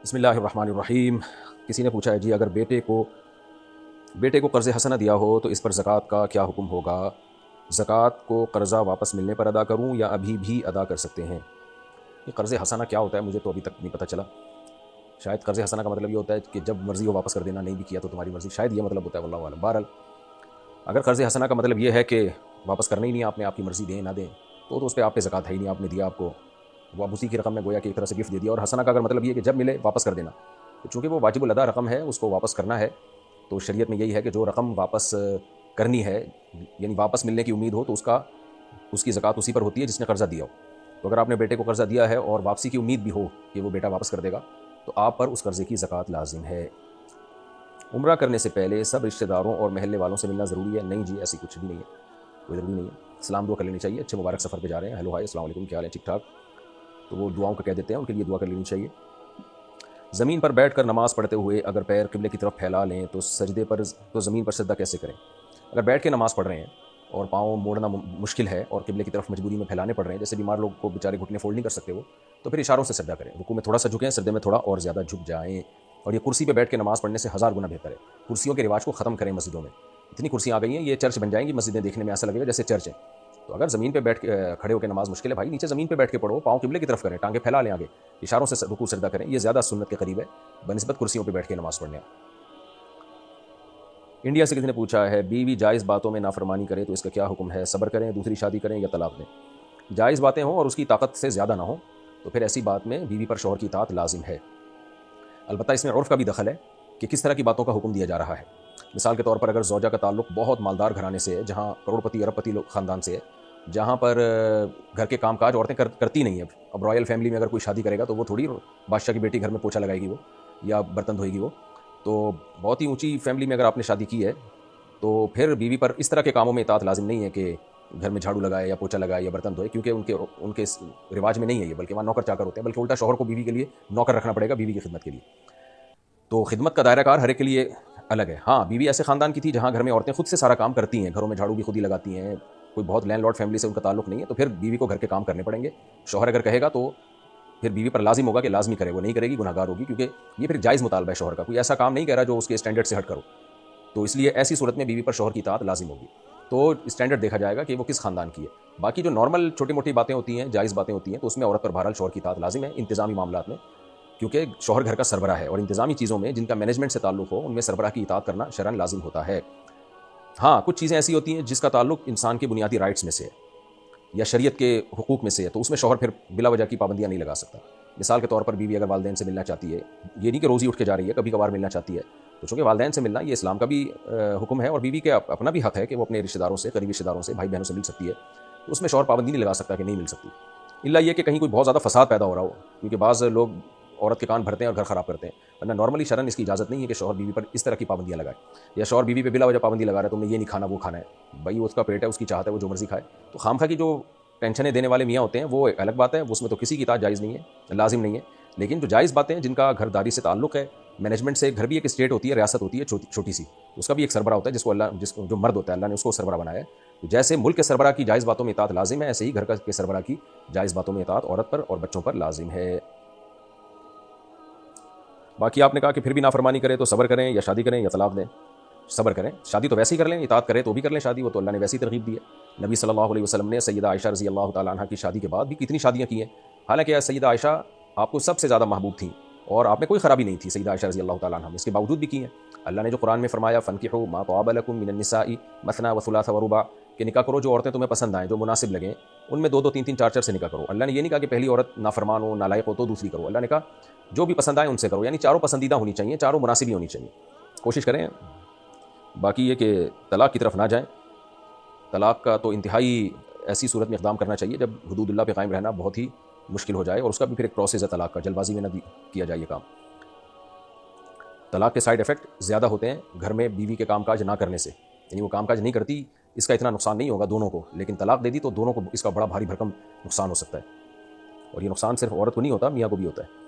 بسم اللہ الرحمن الرحیم۔ کسی نے پوچھا ہے جی اگر بیٹے کو قرض حسنہ دیا ہو تو اس پر زکوٰۃ کا کیا حکم ہوگا؟ زکوٰۃ کو قرضہ واپس ملنے پر ادا کروں یا ابھی بھی ادا کر سکتے ہیں؟ یہ قرض حسنہ کیا ہوتا ہے مجھے تو ابھی تک نہیں پتہ چلا۔ شاید قرض حسنہ کا مطلب یہ ہوتا ہے کہ جب مرضی ہو واپس کر دینا، نہیں بھی کیا تو تمہاری مرضی، شاید یہ مطلب ہوتا ہے، واللہ اعلم۔ بہرحال اگر قرض حسنہ کا مطلب یہ ہے کہ واپس کرنا ہی نہیں آپ نے، آپ کی مرضی دیں نہ دیں، تو اس پہ آپ پہ زکوٰۃ ہے ہی نہیں، آپ نے دیا، آپ کو وہ آپ اسی کی رقم میں گویا کہ ایک طرح سے گفٹ دے دیا۔ اور حسنہ کا اگر مطلب یہ ہے کہ جب ملے واپس کر دینا، تو چونکہ وہ واجب الادا رقم ہے، اس کو واپس کرنا ہے، تو شریعت میں یہی ہے کہ جو رقم واپس کرنی ہے، یعنی واپس ملنے کی امید ہو، تو اس کی زکوٰۃ اسی پر ہوتی ہے جس نے قرضہ دیا ہو۔ تو اگر آپ نے بیٹے کو قرضہ دیا ہے اور واپسی کی امید بھی ہو کہ وہ بیٹا واپس کر دے گا، تو آپ پر اس قرضے کی زکوٰۃ لازم ہے۔ عمرہ کرنے سے پہلے سب رشتہ داروں اور محلے والوں سے ملنا ضروری ہے؟ نہیں جی، ایسی کچھ بھی نہیں ہے، کوئی ضروری نہیں ہے۔ سلام دعا کر لینی چاہیے، اچھے مبارک سفر پہ جا رہے ہیں، ہیلو ہائے السلام علیکم، کیا حال ہے، ٹھیک ٹھاک، تو وہ دعاؤں کا کہہ دیتے ہیں، ان کے لیے دعا کر لینی چاہیے۔ زمین پر بیٹھ کر نماز پڑھتے ہوئے اگر پیر قبلے کی طرف پھیلا لیں تو زمین پر سجدہ کیسے کریں؟ اگر بیٹھ کے نماز پڑھ رہے ہیں اور پاؤں موڑنا مشکل ہے اور قبلے کی طرف مجبوری میں پھیلانے پڑ رہے ہیں، جیسے بیمار لوگ کو بیچارے گھٹنے فولڈ نہیں کر سکتے وہ، تو پھر اشاروں سے سجدہ کریں، رکوع میں تھوڑا سا جھکیں، سجدے میں تھوڑا اور زیادہ جھک جائیں۔ اور یہ کرسی پہ بیٹھ کے نماز پڑھنے سے 1000 گنا بہتر ہے۔ کرسیوں کے رواج کو ختم کریں مسجدوں میں، اتنی کرسیاں آ گئی ہیں، یہ چرچ بن جائیں گی مسجدیں، دیکھنے میں ایسا لگے گا جیسے چرچ ہے۔ تو اگر زمین پہ بیٹھ کے کھڑے ہو کے نماز مشکل ہے بھائی، نیچے زمین پہ بیٹھ کے پڑھو، پاؤں قبلے کی طرف کریں، ٹانگیں پھیلا لیں آگے، اشاروں سے رکوع سجدہ کریں، یہ زیادہ سنت کے قریب ہے بنسبت کرسیوں پہ بیٹھ کے نماز پڑھنے۔ انڈیا سے کسی نے پوچھا ہے بیوی جائز باتوں میں نافرمانی کرے تو اس کا کیا حکم ہے؟ صبر کریں، دوسری شادی کریں یا طلاق دیں؟ جائز باتیں ہوں اور اس کی طاقت سے زیادہ نہ ہوں تو پھر ایسی بات میں بیوی پر شوہر کی اطاعت لازم ہے۔ البتہ اس میں عرف کا بھی دخل ہے کہ کس طرح کی باتوں کا حکم دیا جا رہا ہے۔ مثال کے طور پر اگر زوجہ کا تعلق بہت مالدار گھرانے سے ہے، جہاں کروڑ پتی ارب پتی خاندان سے ہے، جہاں پر گھر کے کام کاج عورتیں کرتی نہیں ہیں، اب رائل فیملی میں اگر کوئی شادی کرے گا تو وہ تھوڑی بادشاہ کی بیٹی گھر میں پوچھا لگائے گی وہ، یا برتن دھوئے گی وہ، تو بہت ہی اونچی فیملی میں اگر آپ نے شادی کی ہے تو پھر بیوی پر اس طرح کے کاموں میں اطاعت لازم نہیں ہے کہ گھر میں جھاڑو لگائے یا پوچھا لگائے یا برتن دھوئے، کیونکہ ان کے رواج میں نہیں ہے یہ، بلکہ وہاں نوکر چاکر ہوتے ہیں، بلکہ الٹا شوہر کو بیوی کے لیے نوکر رکھنا پڑے گا بیوی کی خدمت کے لیے۔ تو خدمت کا دائرہ کار ہر ایک کے لیے الگ ہے۔ ہاں، بیوی ایسے خاندان کی تھی جہاں گھر میں عورتیں خود سے سارا کام کرتی ہیں، گھروں میں جھاڑو بھی خود ہی لگاتی ہیں، کوئی بہت لینڈ لارڈ فیملی سے ان کا تعلق نہیں ہے، تو پھر بیوی کو گھر کے کام کرنے پڑیں گے۔ شوہر اگر کہے گا تو پھر بیوی پر لازم ہوگا کہ لازمی کرے، وہ نہیں کرے گی گناہ گار ہوگی، کیونکہ یہ پھر جائز مطالبہ ہے شوہر کا، کوئی ایسا کام نہیں کہہ رہا جو اس کے اسٹینڈرڈ سے ہٹ کرو، تو اس لیے ایسی صورت میں بیوی پر شوہر کی اطاعت لازم ہوگی۔ تو اسٹینڈرڈ دیکھا جائے گا کہ وہ کس خاندان کی ہے۔ باقی جو نارمل چھوٹی موٹی باتیں ہوتی ہیں، جائز باتیں ہوتی ہیں، تو اس میں عورت پر بہرحال شوہر کی اطاعت لازم ہے انتظامی معاملات میں، کیونکہ شوہر گھر کا سربراہ ہے، اور انتظامی چیزوں میں جن کا مینجمنٹ سے تعلق ہو ان میں سربراہ کی اطاعت کرنا شرعاً لازم ہوتا ہے۔ ہاں، کچھ چیزیں ایسی ہوتی ہیں جس کا تعلق انسان کے بنیادی رائٹس میں سے ہے یا شریعت کے حقوق میں سے ہے، تو اس میں شوہر پھر بلا وجہ کی پابندیاں نہیں لگا سکتا۔ مثال کے طور پر بیوی اگر والدین سے ملنا چاہتی ہے، یہ نہیں کہ روز ہی اٹھ کے جا رہی ہے، کبھی کبھار ملنا چاہتی ہے، تو چونکہ والدین سے ملنا یہ اسلام کا بھی حکم ہے، اور بیوی کے اپنا بھی حق ہے کہ وہ اپنے رشتہ داروں سے، قریبی رشتہ داروں سے، بھائی بہنوں سے مل سکتی ہے، تو اس میں شوہر پابندی نہیں لگا سکتا کہ نہیں مل سکتی، الا یہ کہ کہیں کوئی بہت زیادہ فساد پیدا ہو رہا ہو، کیونکہ بعض لوگ عورت کے کان بھرتے ہیں اور گھر خراب کرتے ہیں، ورنہ نارملی شرعاً اس کی اجازت نہیں ہے کہ شوہر بیوی پر اس طرح کی پابندیاں لگائے، یا شوہر بیوی پہ بلا وجہ پابندی لگا رہا ہے تم نے یہ نہیں کھانا وہ کھانا ہے، بھائی اس کا پیٹ ہے، اس کی چاہت ہے، وہ جو مرضی کھائے۔ تو خامخواہ کی جو ٹینشنیں دینے والے میاں ہوتے ہیں وہ ایک الگ بات ہے، اس میں تو کسی کی اطاعت جائز نہیں ہے، لازم نہیں ہے، لیکن جو جائز باتیں جن کا گھر داری سے تعلق ہے، مینجمنٹ سے، گھر بھی ایک اسٹیٹ ہوتی ہے، ریاست ہوتی ہے چھوٹی سی، اس کا بھی ایک سربراہ ہوتا ہے جس کو جو مرد ہوتا ہے اللہ نے اس کو سربراہ بنایا ہے، تو جیسے ملک کے سربراہ کی جائز باتوں میں اطاعت لازم ہے، ایسے ہی گھر کے سربراہ کی جائز باتوں میں اطاعت عورت پر اور بچوں پر لازم ہے۔ باقی آپ نے کہا کہ پھر بھی نافرمانی کرے تو صبر کریں یا شادی کریں یا طلاق دیں؟ صبر کریں، شادی تو ویسے ہی کر لیں، اطاعت کرے تو بھی کر لیں شادی، وہ تو اللہ نے ویسی ترغیب دی ہے۔ نبی صلی اللہ علیہ وسلم نے سیدہ عائشہ رضی اللہ تعالیٰ عنہ کی شادی کے بعد بھی کتنی شادیاں کی ہیں، حالانکہ سیدہ عائشہ آپ کو سب سے زیادہ محبوب تھیں اور آپ میں کوئی خرابی نہیں تھی سیدہ عائشہ رضی اللہ تعالیٰ عنہ میں، اس کے باوجود بھی کی ہیں۔ اللہ نے جو قرآن میں فرمایا فَانكِحُوا مَا طَابَ لَكُم مِّنَ النِّسَاءِ مَثْنَىٰ وَثُلَاثَ وَرُبَاعَ، کہ نکاح کرو جو عورتیں تمہیں پسند آئیں، جو مناسب لگیں، ان میں دو دو تین تین چار چار سے نکاح کرو۔ اللہ نے یہ نہیں کہا کہ پہلی عورت نافرمان ہو، نالائق ہو تو دوسری کرو، اللہ نے کہا جو بھی پسند آئے ان سے کرو، یعنی چاروں پسندیدہ ہونی چاہیے، چاروں مناسب ہی ہونی چاہیے، کوشش کریں۔ باقی یہ کہ طلاق کی طرف نہ جائیں، طلاق کا تو انتہائی ایسی صورت میں اقدام کرنا چاہیے جب حدود اللہ پہ قائم رہنا بہت ہی مشکل ہو جائے، اور اس کا بھی پھر ایک پروسیس ہے طلاق کا، جلد بازی میں نہ کیا جائے یہ کام۔ طلاق کے سائیڈ ایفیکٹ زیادہ ہوتے ہیں گھر میں بیوی کے کام کاج نہ کرنے سے، یعنی وہ کام کاج نہیں کرتی، اس کا اتنا نقصان نہیں ہوگا دونوں کو، لیکن طلاق دے دی تو دونوں کو اس کا بڑا بھاری بھرکم نقصان ہو سکتا ہے، اور یہ نقصان صرف عورت کو نہیں ہوتا، میاں کو بھی ہوتا ہے۔